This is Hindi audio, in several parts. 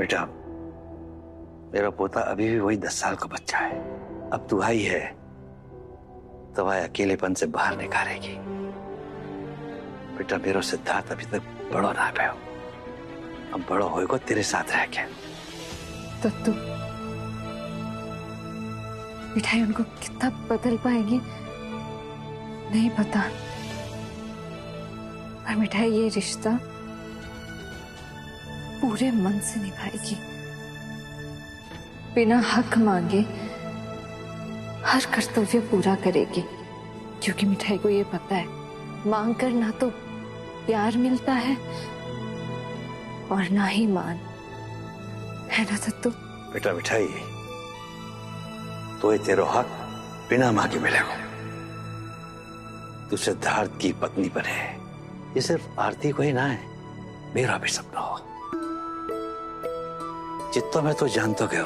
बेटा, मेरा पोता अभी भी वही 10 साल का बच्चा है। अब तू आई है तो वह अकेलेपन से बाहर निकालेगी। बेटा, मेरा सिद्धार्थ अभी तक बड़ो ना पायो, अब बड़ो होएगा तेरे साथ रह के। तो तू मिठाई उनको कितना बदल पाएगी नहीं पता, पर मिठाई ये रिश्ता पूरे मन से निभाएगी, बिना हक मांगे हर कर्तव्य पूरा करेगी, क्योंकि मिठाई को ये पता है मांग कर ना तो प्यार मिलता है और ना ही मान, है ना दत्तू? बेटा मिठाई, तो ये तेरा हक बिना मांगे मिलेगा। तू सिद्धार्थ की पत्नी बने, ये सिर्फ आरती को ही ना है, मेरा भी सपना हो। जितना मैं तो जानता गया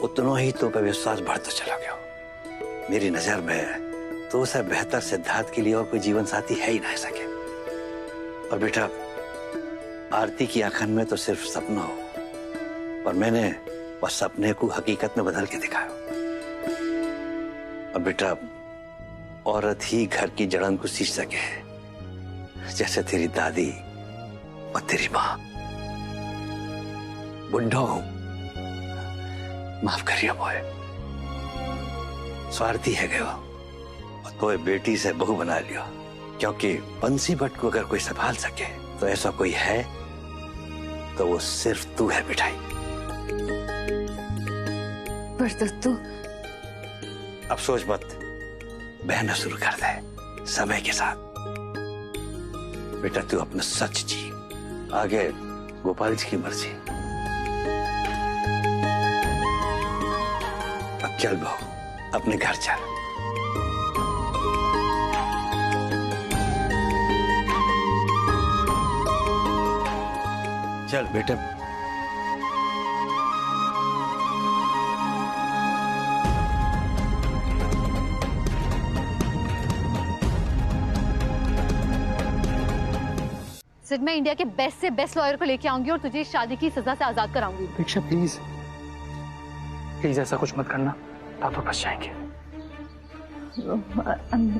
उतना ही तो पे विश्वास बढ़ता चला गया। मेरी नजर में तो उसे बेहतर सिद्धार्थ के लिए और कोई जीवन साथी है ही ना सके। और बेटा, आरती की आंखन में तो सिर्फ सपना हो, और मैंने उस सपने को हकीकत में बदल के दिखाया। और बेटा, औरत ही घर की जड़न को सींच सके, जैसे तेरी दादी और तेरी माँ। बुढ़ा हूं, माफ करिए मोए, स्वार्थी है गयो और तो बेटी से बहू बना लियो, क्योंकि बंसी भट्ट को अगर कोई संभाल सके तो ऐसा कोई है तो वो सिर्फ तू है मिठाई। पर दत्तू, अब सोच मत, बहना शुरू कर दे समय के साथ। बेटा, तू अपना सच जी, आगे गोपाल जी की मर्जी। अब चल बहू, अपने घर चल। चल बेटा। सिर्फ मैं इंडिया के बेस्ट से बेस्ट लॉयर को लेके आऊंगी और तुझे इस शादी की सजा से आजाद कराऊंगी। दीक्षा प्लीज प्लीज ऐसा कुछ मत करना, आप तो फंस जाएंगे।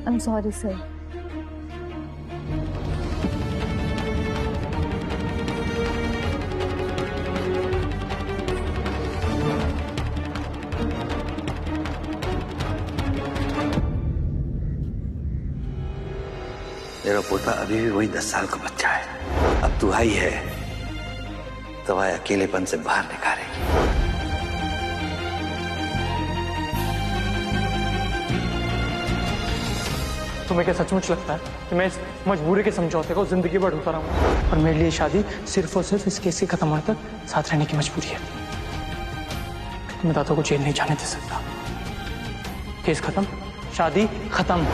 I'm sorry sir। मेरा पोता अभी भी वही 10 साल का बच्चा है। अब तू आई है तो वह अकेलेपन से बाहर निकालेगी। तुम्हें क्या सचमुच लगता है कि मैं इस मजबूरी के समझौते को जिंदगी भर ढूंढता रहूंगा? और मेरे लिए शादी सिर्फ और सिर्फ इस केस के खत्म होने तक साथ रहने की मजबूरी है। मैं दादा को जेल नहीं जाने दे सकता। केस खत्म, शादी खत्म।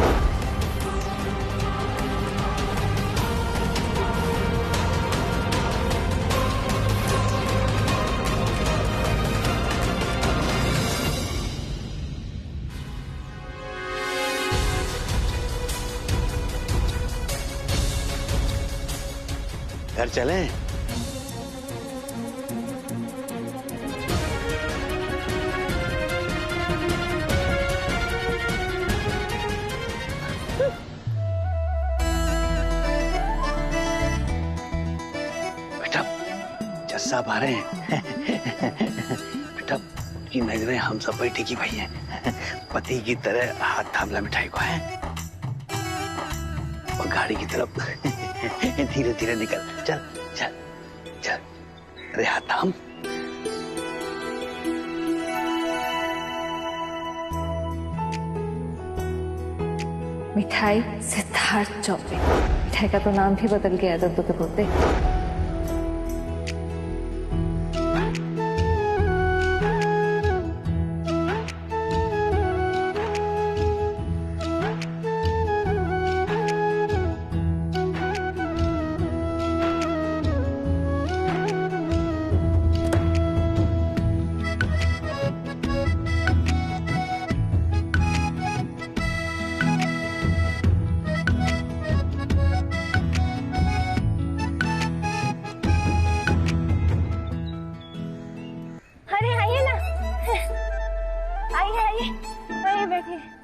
घर चलें? बेटा, जस्सा आ रहे हैं। बेटा, की नजरें हम सब पर टिकी हुई हैं। पति की तरह हाथ थामला मिठाई को है और गाड़ी की तरफ धीरे धीरे निकल। चल चल चल, अरे हाथ थाम। मिठाई सिद्धार्थ चौबे। मिठाई का तो नाम भी बदल गया दद्दू के पोते। बैठिए।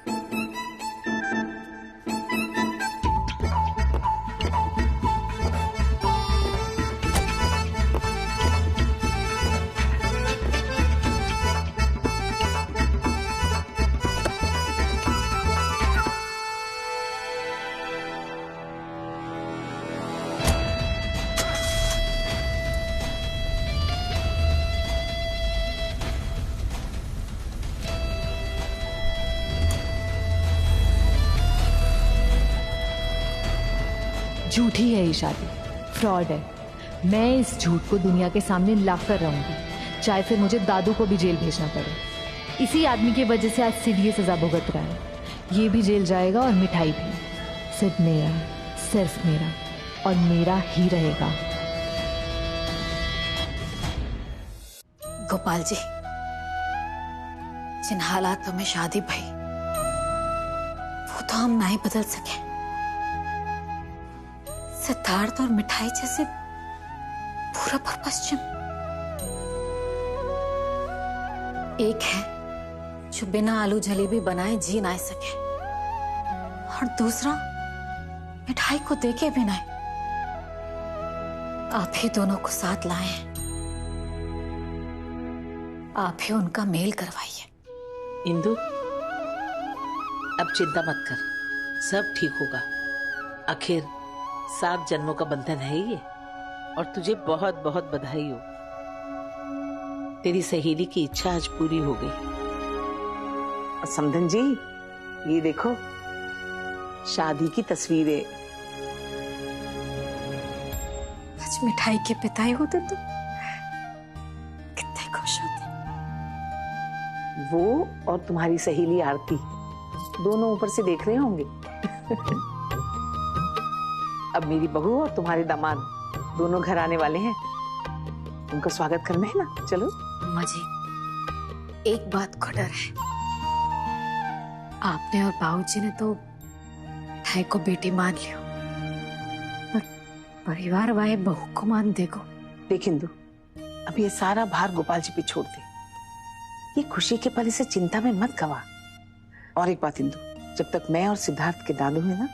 झूठी है ये शादी, फ्रॉड है। मैं इस झूठ को दुनिया के सामने ला कर रहूंगी, चाहे फिर मुझे दादू को भी जेल भेजना पड़े। इसी आदमी की वजह से आज सिड ये सजा भुगत रहा है। ये भी जेल जाएगा और मिठाई भी। सिड मेरा, सिर्फ मेरा और मेरा ही रहेगा। गोपाल जी, जिन हालातों में शादी भई वो तो हम नहीं बदल सके। सिद्धार्थ और मिठाई जैसे पूरा और पश्चिम एक है जो बिना आलू जलेबी बनाए जी ना सके, और दूसरा मिठाई को देखे भी नहीं। आप ही दोनों को साथ लाए हैं, आप ही उनका मेल करवाइए। इंदु, अब चिंता मत कर, सब ठीक होगा। आखिर 7 जन्मों का बंधन है ये। और तुझे बहुत बहुत बधाई हो, तेरी सहेली की इच्छा आज पूरी हो गई। और समधन जी, ये देखो शादी की तस्वीरें। आज मिठाई के पिता ही होते तो कितने खुश होते। वो और तुम्हारी सहेली आरती दोनों ऊपर से देख रहे होंगे। अब मेरी बहू और तुम्हारे दामाद दोनों घर आने वाले हैं, उनका स्वागत करना है ना। चलो। अम्मा जी, एक बात को डर है। आपने और बाबूजी ने तो मिठाई को बेटी मान लियो, पर परिवार वाले बहू को मान देगो। देख इंदु, अब ये सारा भार गोपाल जी पे छोड़ दे। ये खुशी के पल, इसे चिंता में मत गवा। और एक बात इंदु, जब तक मैं और सिद्धार्थ के दादू हैं ना,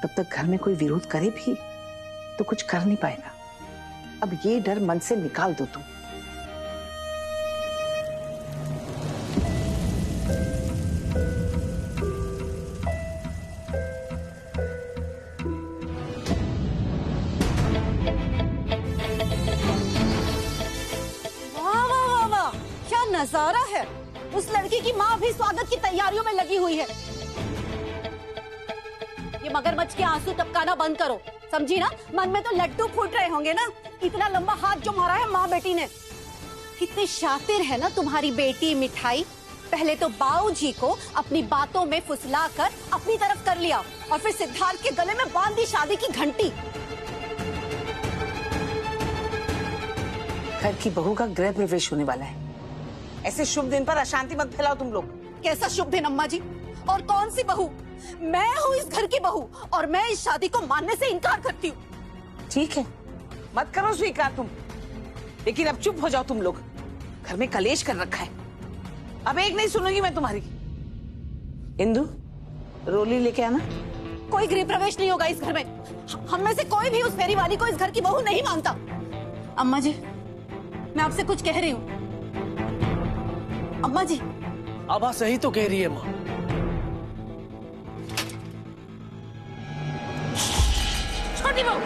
तब तक घर में कोई विरोध करे भी तो कुछ कर नहीं पाएगा। अब ये डर मन से निकाल दो तुम। वाह वाह वाह वाह, क्या नजारा है। उस लड़की की माँ भी स्वागत की तैयारियों में लगी हुई है। ये मगरमच्छ के आंसू टपकाना बंद करो, समझी ना। मन में तो लड्डू फूट रहे होंगे ना, इतना लंबा हाथ जो मारा है माँ बेटी ने। कितनी शातिर है ना तुम्हारी बेटी मिठाई। पहले तो बाऊजी को अपनी बातों में फुसलाकर अपनी तरफ कर लिया, और फिर सिद्धार्थ के गले में बांध दी शादी की घंटी। घर की बहू का गृह प्रवेश होने वाला है, ऐसे शुभ दिन पर अशांति मत फैलाओ तुम लोग। कैसा शुभ दिन अम्मा जी? और कौन सी बहू? मैं हूँ इस घर की बहू, और मैं इस शादी को मानने से इनकार करती हूँ। ठीक है, मत करो स्वीकार तुम, लेकिन अब चुप हो जाओ तुम लोग। घर में कलेश कर रखा है, अब एक नहीं सुनूंगी मैं तुम्हारी। इंदु, रोली लेके आना। कोई गृह प्रवेश नहीं होगा इस घर में। हम में से कोई भी उस फेरी वाली को इस घर की बहू नहीं मानता। अम्मा जी, मैं आपसे कुछ कह रही हूँ। अम्मा जी। आभा सही तो कह रही है माँ। छोटी बहू,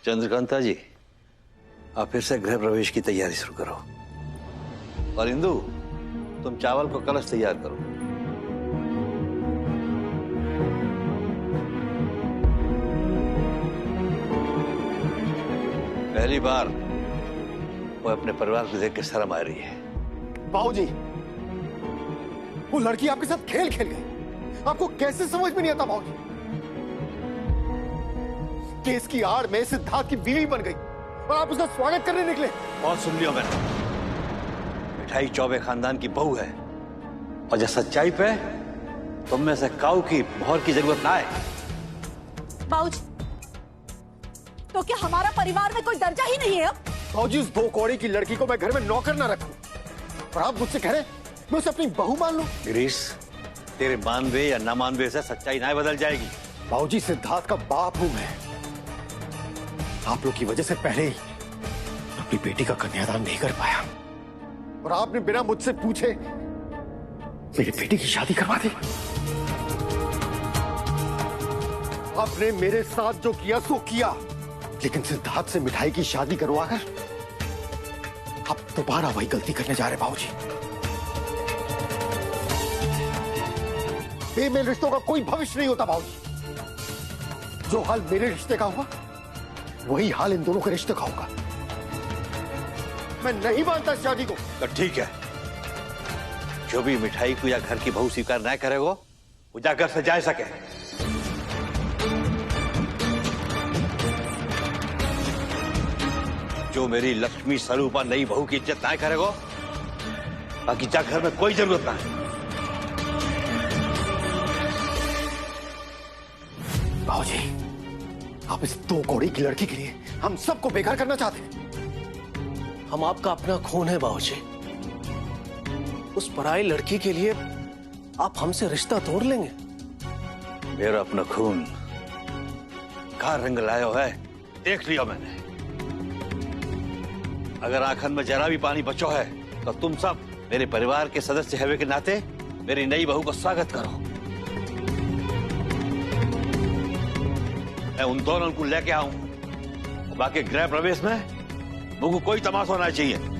चंद्रकांता जी, आप फिर से गृह प्रवेश की तैयारी शुरू करो। और इंदु, तुम चावल को कलश तैयार करो। पहली बार वो अपने परिवार को देख के शर्म आ रही है। बाबूजी, वो लड़की आपके साथ खेल खेल गई, आपको कैसे समझ में नहीं आता बाबूजी? केस की आड़ में सिद्धार्थ की बीवी बन गई और आप उसका स्वागत करने निकले। बहुत सुन लियो मैंने, मिठाई चौबे खानदान की बहू है और जब सच्चाई पे तुम में से काऊ की मोहर की जरूरत ना आए। बाबूजी, तो क्या हमारा परिवार में कोई दर्जा ही नहीं है अब? बाबूजी, उस 2 कौड़ी की लड़की को मैं घर में नौकर ना रखूं और आप मुझसे कह रहे मैं उसे अपनी बहू मान लूं? गिरीश, तेरे मानवे या ना मानवे से सच्चाई ना बदल जाएगी। बाबूजी, सिद्धार्थ का बाप हूं मैं। आप लोग की वजह से पहले ही अपनी बेटी का कन्यादान नहीं कर पाया और आपने बिना मुझसे पूछे मेरी बेटी की शादी करवा दी। आपने मेरे साथ जो किया सो किया, लेकिन सिद्धार्थ से मिठाई की शादी करवाकर आप दोबारा वही गलती करने जा रहे बाबूजी। बेमेल रिश्तों का कोई भविष्य नहीं होता बाबूजी। जो हाल मेरे रिश्ते का हुआ वही हाल इन दोनों के रिश्ते का होगा। मैं नहीं मानता इस शादी को। तो ठीक है, जो भी मिठाई को या घर की बहू स्वीकार न करेगा वो जाकर से जा सके। जो मेरी लक्ष्मी स्वरूपा नई बहू की इज्जत ना करेगा, बाकी जा घर में कोई जरूरत ना है। बाबूजी, आप इस 2 कौड़ी की लड़की के लिए हम सबको बेकार करना चाहते हैं। हम आपका अपना खून है बाबूजी। उस पराई लड़की के लिए आप हमसे रिश्ता तोड़ लेंगे? मेरा अपना खून कहा रंग लायो है देख लिया मैंने। अगर आंखन में जरा भी पानी बचो है तो तुम सब मेरे परिवार के सदस्य होने के नाते मेरी नई बहू का स्वागत करो। मैं उन दोनों को लेके आऊं, बाकी गृह प्रवेश में मुझको कोई तमाशा होना चाहिए।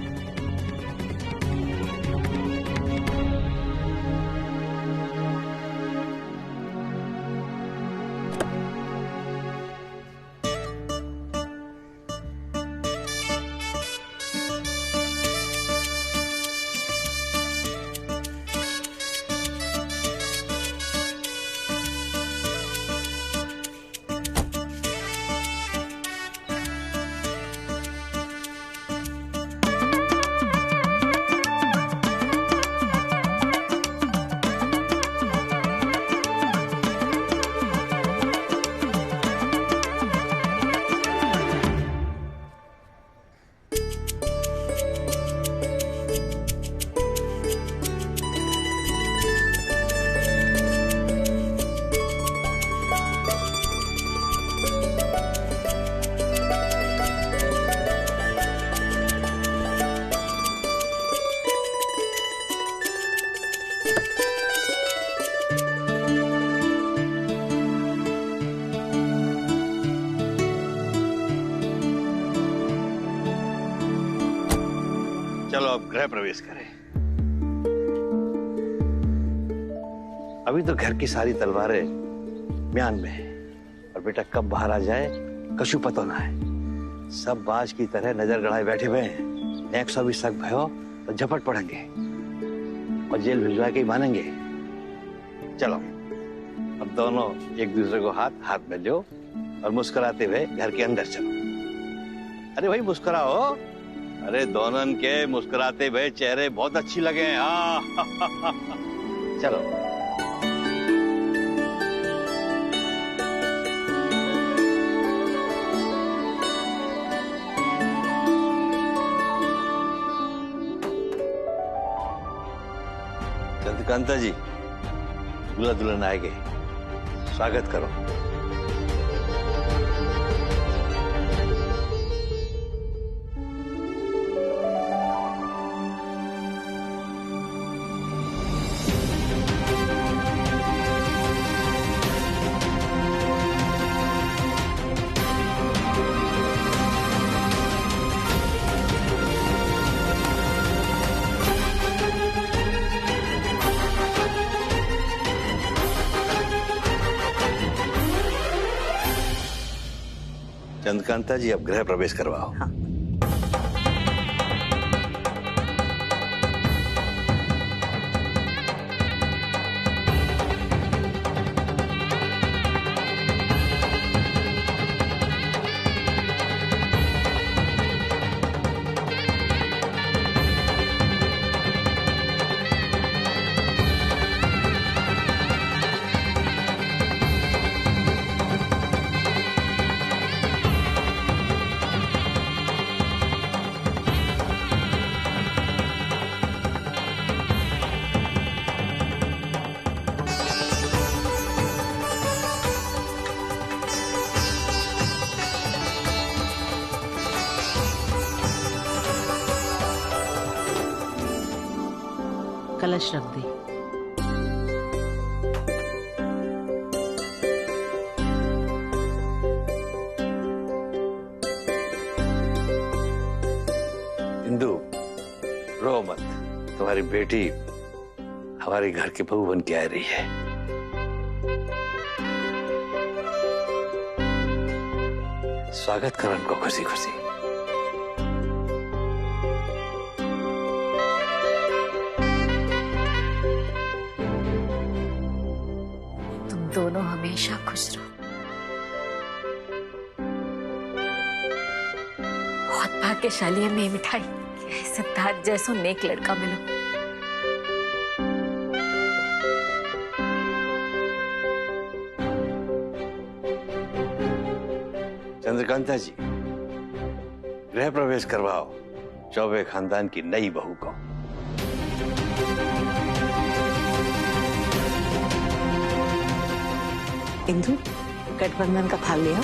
चलो अब गृह प्रवेश करें। अभी तो घर की सारी तलवारें म्यान में है और बेटा कब बाहर आ जाए कछु पता ना है। सब बाज की तरह नजर गड़ाए बैठे हुए हैं। नेक्स्ट भी शक भयो तो झपट पड़ेंगे और जेल भिजवा के ही मानेंगे। चलो अब दोनों एक दूसरे को हाथ हाथ में लो और मुस्कुराते हुए घर के अंदर चलो। अरे भाई मुस्कुराओ। अरे दोनों के मुस्कुराते हुए चेहरे बहुत अच्छी लगे हैं। हाँ चलो चंद्रकांता जी, दूल्हा दुल्हन आए गए, स्वागत करो। चंद्रकांता जी, अब गृह प्रवेश करवाओ। हाँ। कलश रख दे। इंदु, रो मत। तुम्हारी बेटी हमारे घर के बहू बन के आ रही है। स्वागत करो उनको खुशी खुशी। दोनों हमेशा खुश रहो। बहुत भाग्यशाली है मेरी मिठाई कि सिद्धार्थ जैसो नेक लड़का मिलो। चंद्रकांता जी, गृह प्रवेश करवाओ चौबे खानदान की नई बहू को। इंदु, गठबंधन का थाल लिया।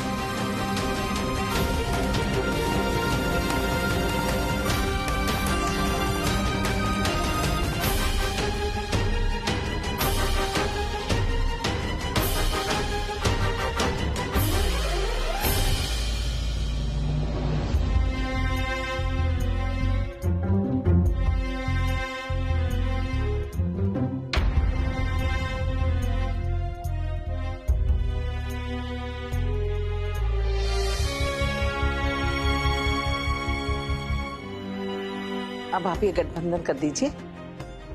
अब आप ये गठबंधन कर दीजिए।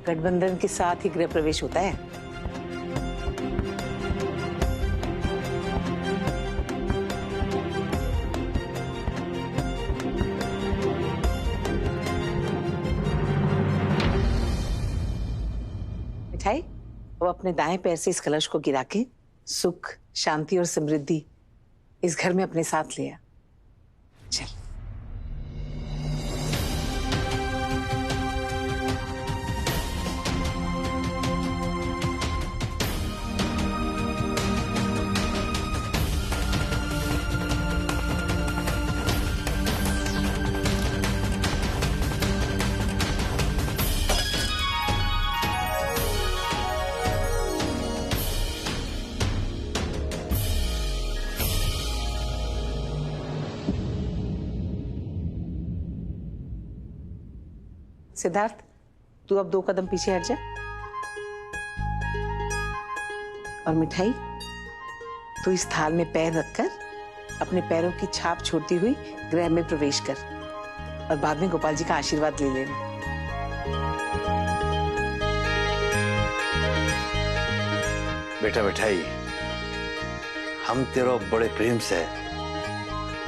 गठबंधन के साथ ही गृह प्रवेश होता है। मिठाई, अब अपने दाएं पैर से इस कलश को गिरा के सुख, शांति और समृद्धि इस घर में अपने साथ लिया। चल। सिद्धार्थ, तू अब 2 कदम पीछे हट जा। और मिठाई, तू इस थाल में पैर रखकर अपने पैरों की छाप छोड़ती हुई गृह में प्रवेश कर और बाद में गोपाल जी का आशीर्वाद ले लेना। बेटा मिठाई, हम तेरा बड़े प्रेम से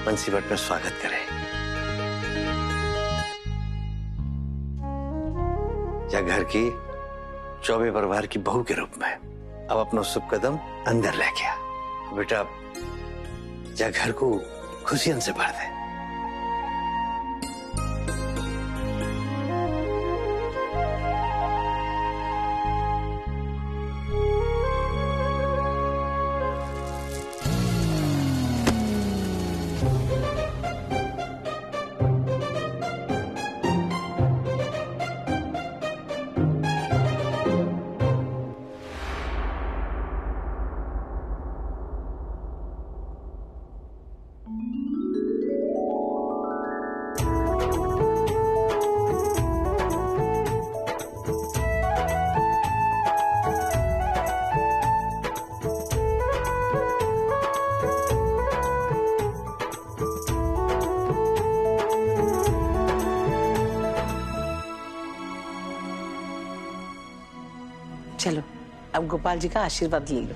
पंसीवट में स्वागत करें। या घर की चौबे परिवार की बहू के रूप में अब अपना शुभ कदम अंदर लेके आ। बेटा, या घर को खुशियों से भर दे। चलो अब गोपाल जी का आशीर्वाद ले लो।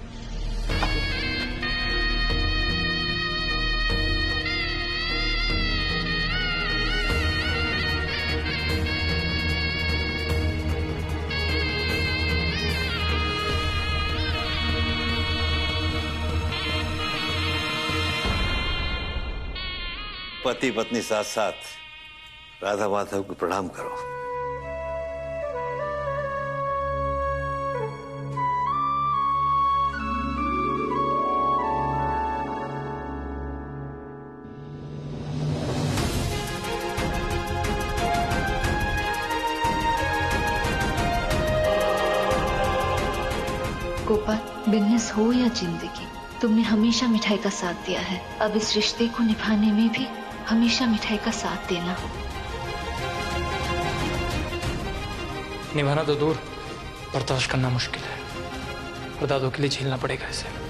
पति पत्नी साथ साथ राधा माधव को प्रणाम करो। गोपाल, बिजनेस हो या जिंदगी, तुमने हमेशा मिठाई का साथ दिया है। अब इस रिश्ते को निभाने में भी हमेशा मिठाई का साथ देना। निभाना तो दूर, बर्दाश्त करना मुश्किल है। और दादू के लिए झेलना पड़ेगा इसे।